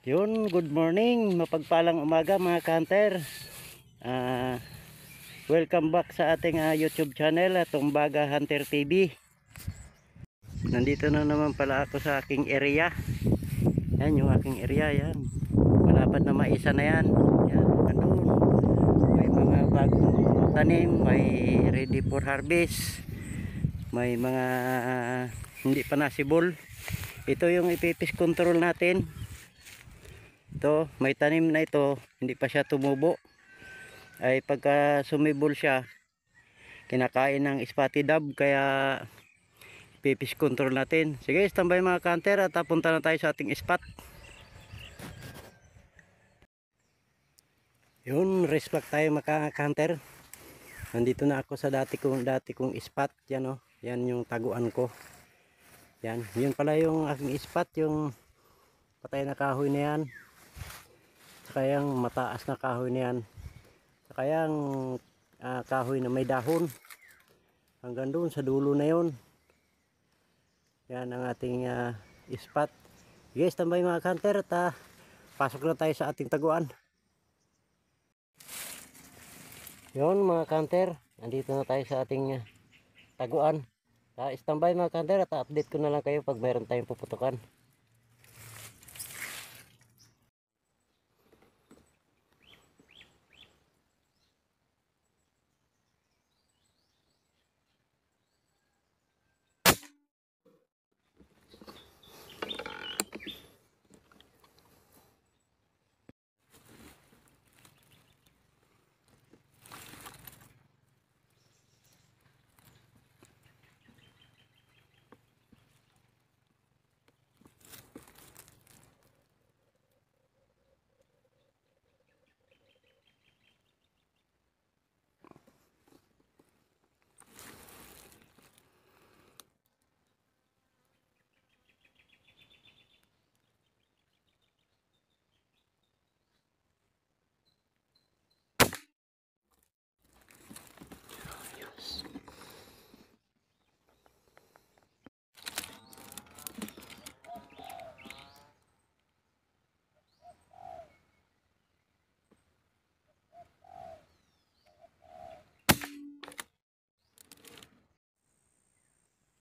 Yun, good morning, mapagpalang umaga mga kanter. Ah, Welcome back sa ating YouTube channel, Tumbaga Hunter TV. Nandito na naman pala ako sa aking area. Yan yung aking area, yan. Malapad na maisa na yan. Yan, andun. May mga bagong tanim, may ready for harvest. May mga hindi pa nasibol. Ito yung ipipis control natin. Ito, may tanim na ito, hindi pa siya tumubo. Ay pagka sumibol siya, kinakain ng spotted dove, kaya pipis control natin. Sige, standby mga kanter at punta na tayo sa ating spot. Yun, respect tayo mga kanter. Nandito na ako sa dati kong spot. Yan oh, yan yung taguan ko. Yan, yun pala yung aking spot, yung patay na kahoy na yan. Saka yung mataas na kahoy na yan. Saka yung kahoy na may dahon. Hanggang doon sa dulo na yun. Yan ang ating spot. Sige, standby mga kanter at pasok na tayo sa ating taguan. Yun mga kanter, nandito na tayo sa ating taguan. Standby mga kanter at update ko na lang kayo pag mayroon tayong puputukan.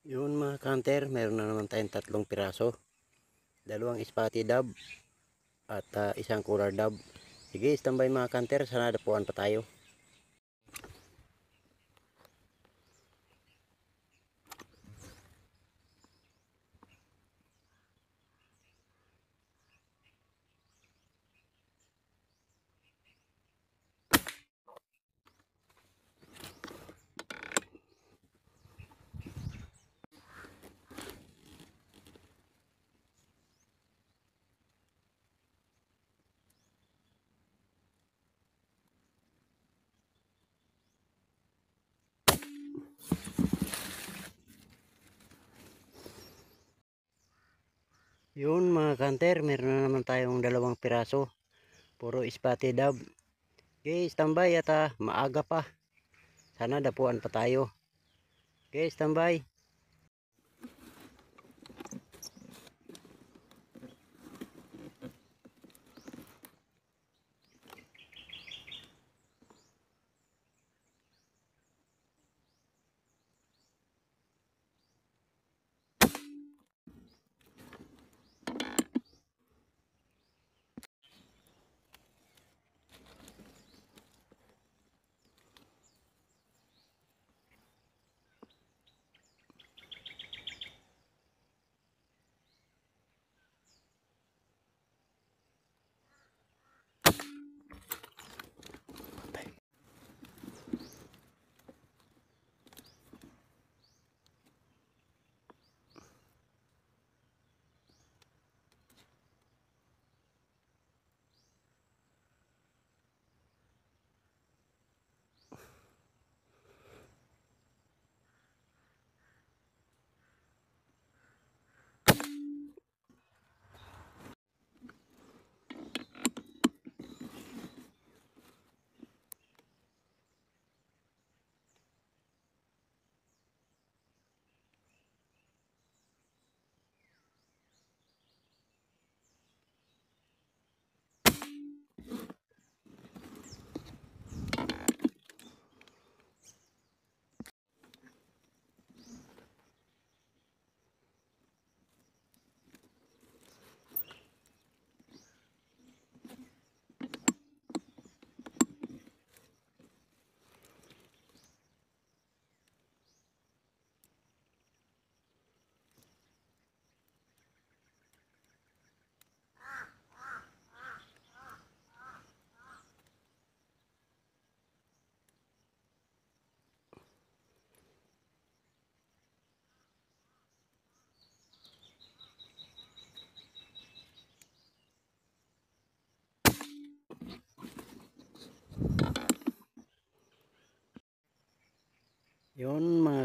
Yun mga kanter, meron na naman tayong 3 piraso. 2 spotted dove at isang collar dove. Sige, standby mga kanter, sana dapuan pa tayo. Yun mga kanter, meron na naman tayong 2 piraso. Puro spotted dove. Okay, standby at maaga pa. Sana dapuan pa tayo. Okay, standby.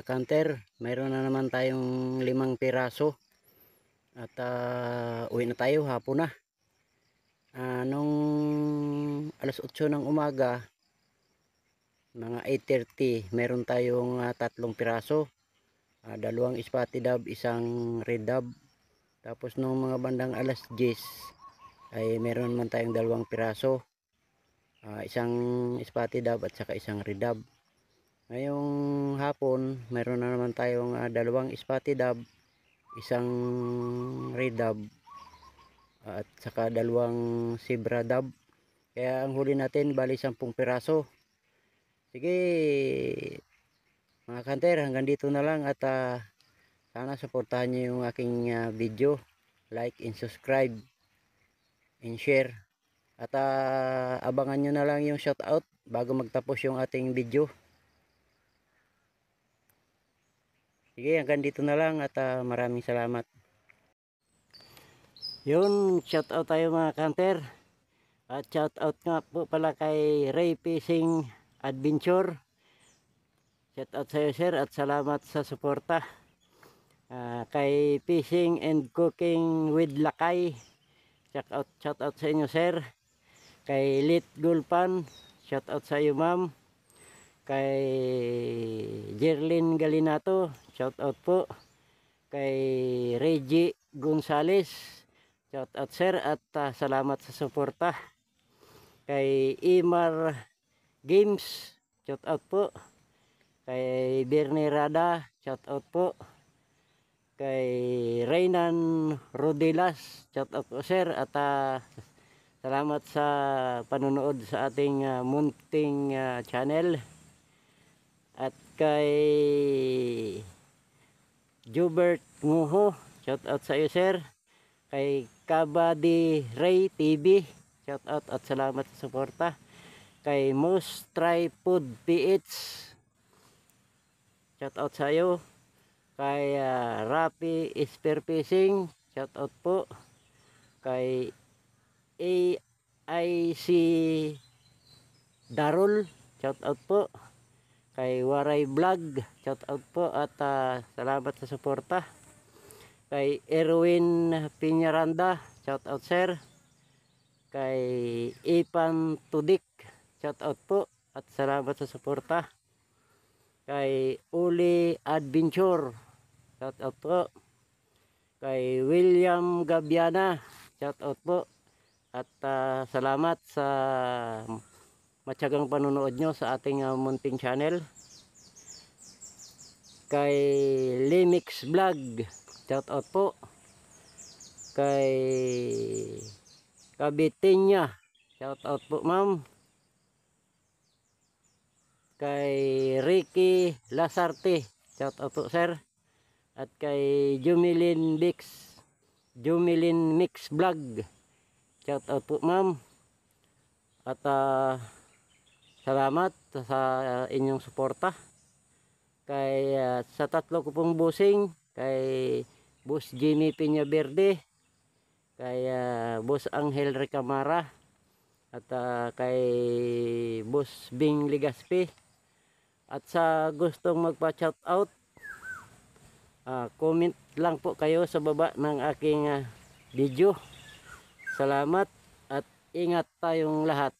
kanter, mayroon na naman tayong 5 piraso. At uwi na tayo, hapon na. Nung alas 8 ng umaga, mga 8:30, meron tayong 3 piraso. 2 spotted dove, 1 red dove. Tapos nung mga bandang alas 10 ay meron man tayong 2 piraso. 1 spotted dove at saka 1 red dove. Ngayong hapon, meron na naman tayong 2 spotted dove, 1 red dove at saka 2 zebra dove. Kaya ang huli natin bali 10 piraso. Sige mga kanter, hanggang dito na lang. At sana suportahan nyo yung aking video, like and subscribe and share. At abangan nyo na lang yung shoutout bago magtapos yung ating video. Sige, hanggang dito na lang at maraming salamat. Yun, shoutout tayo mga kanter. At shoutout nga po pala kay Ray Fishing Adventure. Shoutout sa iyo sir at salamat sa suporta. Kay Fishing and Cooking with Lakay, shoutout sa inyo sir. Kay Lit Gulpan, shoutout sa iyo ma'am. Kay Jerlyn Galinato, shoutout po. Kay Reggie Gonzales, shoutout sir at salamat sa suporta. Kay Imar Games, shoutout po. Kay Bernie Rada, shoutout po. Kay Reynan Rodelas, shoutout po sir at salamat sa panonood sa ating munting channel. At kay Jubert Nguho, shoutout sa iyo sir. Kay Kabady Ray TV, shoutout at salamat sa suporta. Kay Most Tripod PH, shoutout sa iyo. Kay Rapi Spear Fishing, shoutout po. Kay AIC Darul, shoutout po. Kay Waray Vlog, shoutout po at salamat sa suporta. Kay Erwin Piñaranda, shoutout sir. Kay Ipan Tudik, shoutout po at salamat sa suporta. Kay Uli Adventure, shoutout po. Kay William Gabiana, shoutout po at salamat sa matyagang panunood nyo sa ating munting channel. Kay Limix Vlog, shoutout po. Kay Kabitinya, shoutout po ma'am. Kay Ricky Lasarte, shoutout po sir. At kay Jumilin Mix Vlog, shoutout po ma'am. At salamat sa inyong suporta. Kay sa 3 ko pong bossing, kay Boss Jimmy Peña Verde, kay Boss Angel Recamara, at kay Boss Bing Ligaspi. At sa gustong magpa-shout out, comment lang po kayo sa baba ng aking video. Salamat at ingat tayong lahat.